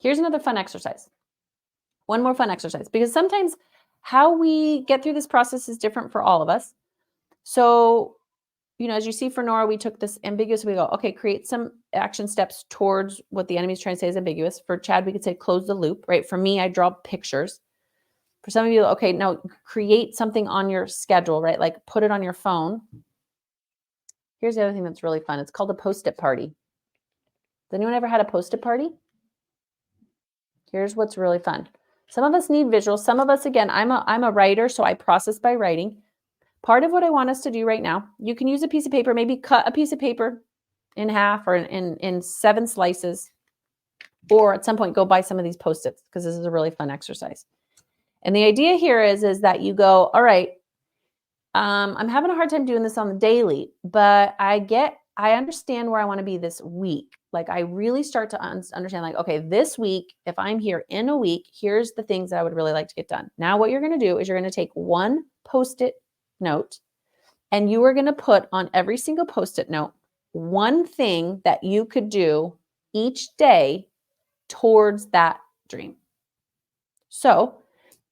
Here's another fun exercise. One more fun exercise, because sometimes how we get through this process is different for all of us. So, as you see for Nora, we took this ambiguous, we go, okay, create some action steps towards what the enemy's trying to say is ambiguous. For Chad, we could say close the loop, right? For me, I draw pictures. For some of you, okay, now create something on your schedule, right? Like put it on your phone. Here's the other thing that's really fun. It's called a Post-it party. Has anyone ever had a Post-it party? Here's what's really fun. Some of us need visuals. Some of us, again, I'm a writer, so I process by writing. Part of what I want us to do right now, you can use a piece of paper, maybe cut a piece of paper in half or in 7 slices, or at some point go buy some of these Post-its, because this is a really fun exercise. And the idea here is that you go, all right, I'm having a hard time doing this on the daily, but I understand where I want to be this week. Like I really start to understand, like, okay, this week, if I'm here in a week, here's the things that I would really like to get done. Now, what you're going to do is you're going to take one Post-it note, and you are going to put on every single Post-it note one thing that you could do each day towards that dream. So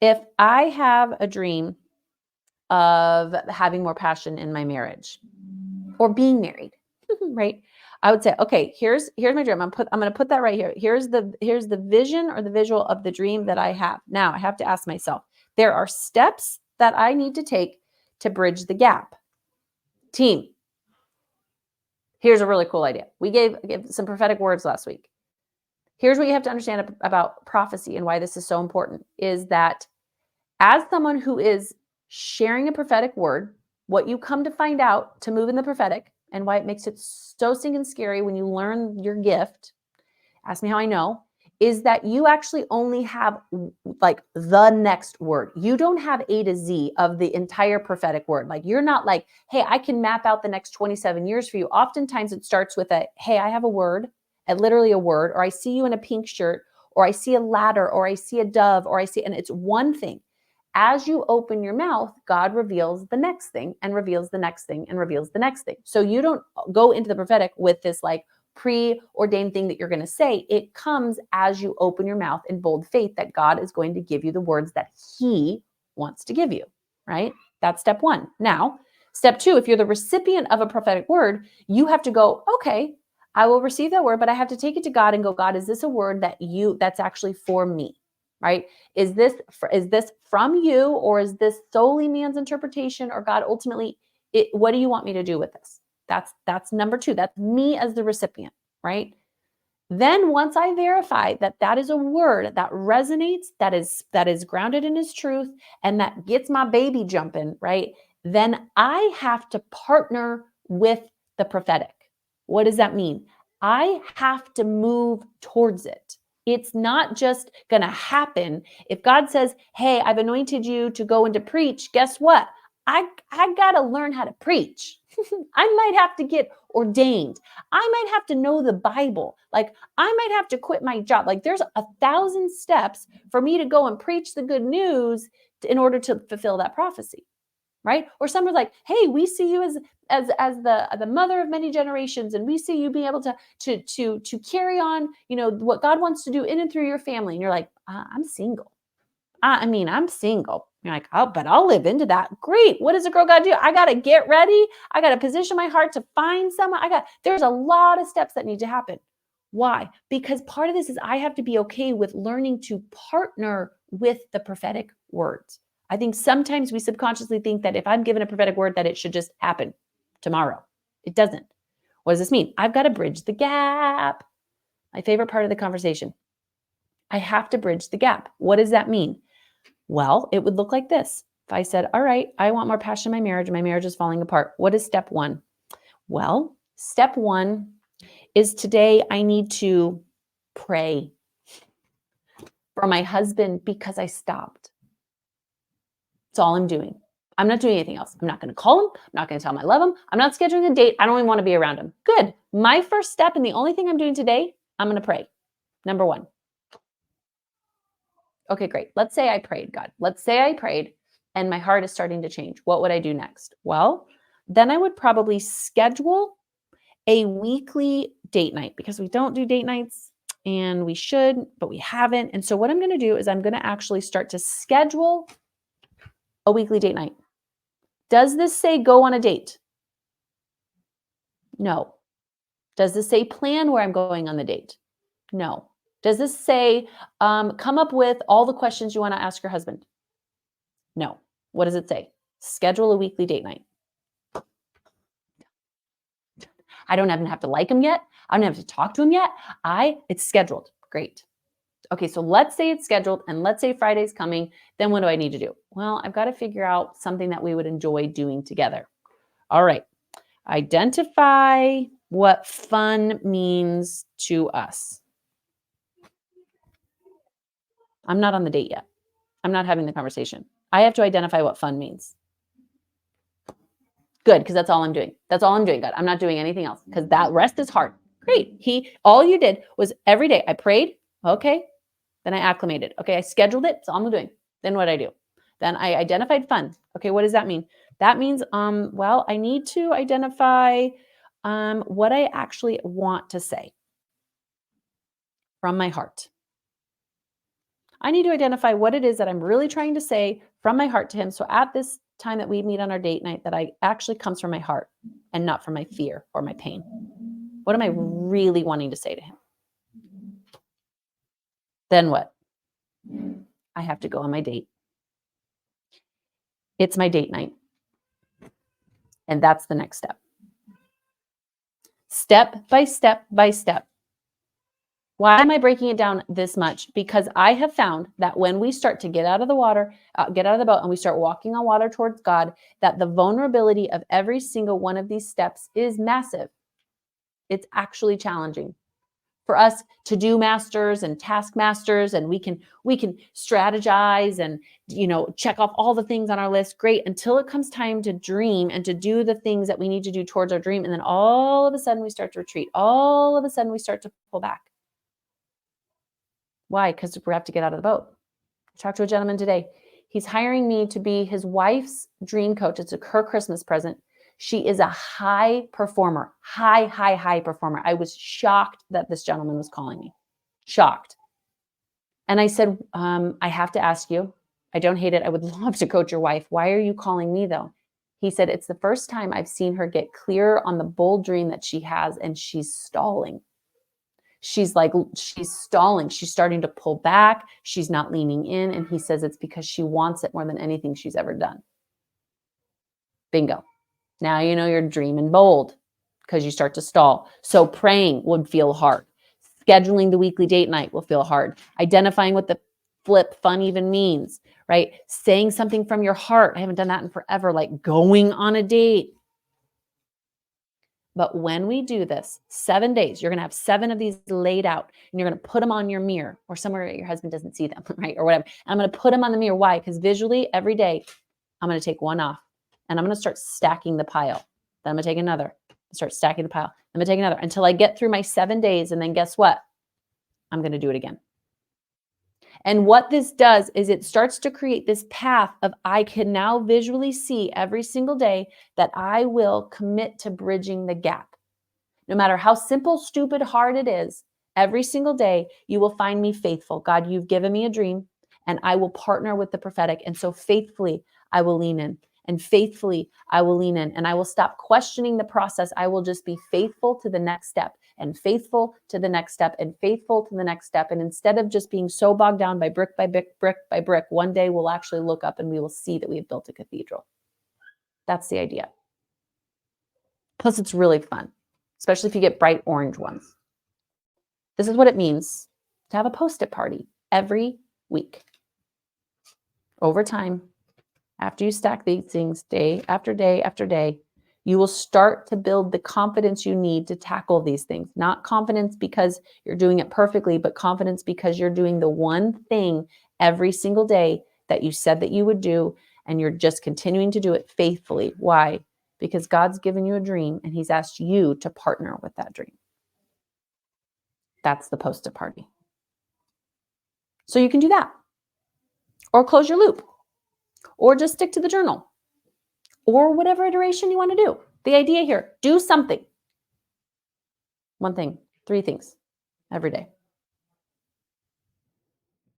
if I have a dream of having more passion in my marriage or being married, right? I would say, okay, here's my dream. I'm going to put that right here. Here's the vision or the visual of the dream that I have. Now I have to ask myself, there are steps that I need to take to bridge the gap. Team, here's a really cool idea. We gave some prophetic words last week. Here's what you have to understand about prophecy and why this is so important, is that as someone who is sharing a prophetic word, what you come to find out to move in the prophetic, and why it makes it so stinking scary when you learn your gift, ask me how I know, is that you actually only have like the next word. You don't have A to Z of the entire prophetic word. Like you're not like, hey, I can map out the next 27 years for you. Oftentimes it starts with a, hey, I have a word, literally a word, or I see you in a pink shirt, or I see a ladder, or I see a dove, or and it's one thing. As you open your mouth, God reveals the next thing and reveals the next thing and reveals the next thing. So you don't go into the prophetic with this like preordained thing that you're going to say. It comes as you open your mouth in bold faith that God is going to give you the words that he wants to give you, right? That's step 1. Now, step 2, if you're the recipient of a prophetic word, you have to go, okay, I will receive that word, but I have to take it to God and go, God, is this a word that's actually for me? Right? Is this from you, or is this solely man's interpretation, or God ultimately, what do you want me to do with this? That's number 2. That's me as the recipient, right? Then once I verify that is a word that resonates, that is grounded in his truth, and that gets my baby jumping, right? Then I have to partner with the prophetic. What does that mean? I have to move towards it. It's not just going to happen. If God says, hey, I've anointed you to go and to preach, guess what? I got to learn how to preach. I might have to get ordained. I might have to know the Bible. Like I might have to quit my job. Like there's 1,000 steps for me to go and preach the good news in order to fulfill that prophecy. Right? Or some are like, hey, we see you as the mother of many generations, and we see you being able to carry on, what God wants to do in and through your family. And you're like, I'm single. I'm single. You're like, oh, but I'll live into that. Great. What does a girl got to do? I got to get ready. I got to position my heart to find someone. There's a lot of steps that need to happen. Why? Because part of this is I have to be okay with learning to partner with the prophetic words. I think sometimes we subconsciously think that if I'm given a prophetic word that it should just happen tomorrow. It doesn't. What does this mean? I've got to bridge the gap. My favorite part of the conversation. I have to bridge the gap. What does that mean? Well, it would look like this. If I said, all right, I want more passion in my marriage is falling apart. What is step 1? Well, step 1 is today I need to pray for my husband because I stopped. That's all I'm doing. I'm not doing anything else. I'm not going to call him. I'm not going to tell him I love him. I'm not scheduling a date. I don't even want to be around him. Good. My first step, and the only thing I'm doing today, I'm going to pray. Number 1. Okay, great. Let's say I prayed, God. Let's say I prayed and my heart is starting to change. What would I do next? Well, then I would probably schedule a weekly date night, because we don't do date nights and we should, but we haven't. And so what I'm going to do is I'm going to actually start to schedule a weekly date night. Does this say go on a date? No. Does this say plan where I'm going on the date? No. Does this say come up with all the questions you want to ask your husband? No. What does it say? Schedule a weekly date night. I don't even have to like him yet. I don't have to talk to him yet. It's scheduled. Great. Okay, so let's say it's scheduled and let's say Friday's coming. Then what do I need to do? Well, I've got to figure out something that we would enjoy doing together. All right. Identify what fun means to us. I'm not on the date yet. I'm not having the conversation. I have to identify what fun means. Good, because that's all I'm doing. That's all I'm doing, God. I'm not doing anything else because that rest is hard. Great. All you did was every day I prayed. Okay. Then I acclimated. Okay. I scheduled it. That's all I'm doing. Then what I do? Then I identified fun. Okay. What does that mean? That means, well, I need to identify what I actually want to say from my heart. I need to identify what it is that I'm really trying to say from my heart to him. So at this time that we meet on our date night, that I actually comes from my heart and not from my fear or my pain. What am I really wanting to say to him? Then what? I have to go on my date. It's my date night. And that's the next step. Step by step by step. Why am I breaking it down this much? Because I have found that when we start to get out of the water, get out of the boat, and we start walking on water towards God, that the vulnerability of every single one of these steps is massive. It's actually challenging for us to do masters and task masters, and we can strategize and check off all the things on our list. Great, until it comes time to dream and to do the things that we need to do towards our dream, and then all of a sudden we start to retreat. All of a sudden we start to pull back. Why? Because we have to get out of the boat. I talked to a gentleman today. He's hiring me to be his wife's dream coach. It's her Christmas present. She is a high performer, high performer. I was shocked that this gentleman was calling me. Shocked. And I said, I have to ask you, I don't hate it. I would love to coach your wife. Why are you calling me though? He said, it's the first time I've seen her get clear on the bold dream that she has, and she's stalling. She's stalling. She's starting to pull back. She's not leaning in. And he says it's because she wants it more than anything she's ever done. Bingo. Now you know you're dreaming bold because you start to stall. So praying would feel hard. Scheduling the weekly date night will feel hard. Identifying what the flip fun even means, right? Saying something from your heart. I haven't done that in forever, like going on a date. But when we do this, 7 days, you're going to have 7 of these laid out, and you're going to put them on your mirror or somewhere your husband doesn't see them, right? Or whatever. And I'm going to put them on the mirror. Why? Because visually every day I'm going to take one off and I'm going to start stacking the pile. Then I'm going to take another, start stacking the pile. I'm going to take another until I get through my 7 days. And then guess what? I'm going to do it again. And what this does is it starts to create this path of I can now visually see every single day that I will commit to bridging the gap. No matter how simple, stupid, hard it is, every single day you will find me faithful. God, you've given me a dream and I will partner with the prophetic. And so faithfully, I will lean in. And faithfully, I will lean in. And I will stop questioning the process. I will just be faithful to the next step and faithful to the next step and faithful to the next step. And instead of just being so bogged down by brick by brick, one day we'll actually look up and we will see that we've built a cathedral. That's the idea. Plus, it's really fun, especially if you get bright orange ones. This is what it means to have a post-it party every week. Over time, after you stack these things day after day after day, you will start to build the confidence you need to tackle these things. Not confidence because you're doing it perfectly, but confidence because you're doing the one thing every single day that you said that you would do, and you're just continuing to do it faithfully. Why? Because God's given you a dream and he's asked you to partner with that dream. That's the post-it party. So you can do that, or close your loop, or just stick to the journal, or whatever iteration you want to do. The idea here, do something. One thing, 3 things every day.